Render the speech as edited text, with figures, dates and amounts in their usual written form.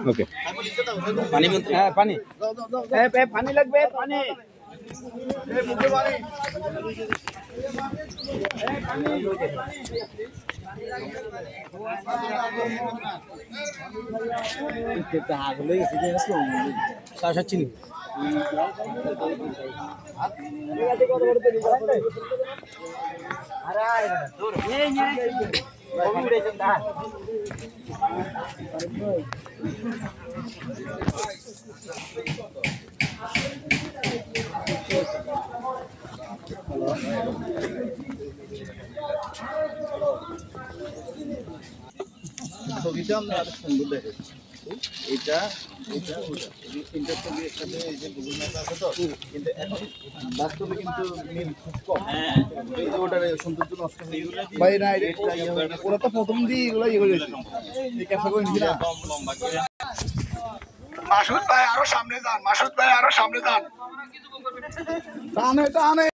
ওকে পানি হ্যাঁ পানি পানি লাগবে পানি ছবিটা আমরা আরো সুন্দর দেখাচ্ছি। এটা এটা তিনটা ছবি একসাথে এই যে গুগল ম্যাপ আছে তো, কিন্তু এখন বাস্তবে কিন্তু মিল খুব কম। এই যে ওটার সৌন্দর্য নষ্ট হয়ে গেল ভাই। না ওরা তো প্রথম দিয়ে এগুলো ইয়ে করে এই ক্যাফে করে নিয়ে কম লম্বা করে। মাসুদ ভাই আরো সামনে যান, মাসুদ ভাই আরো সামনে যান। টানে টানে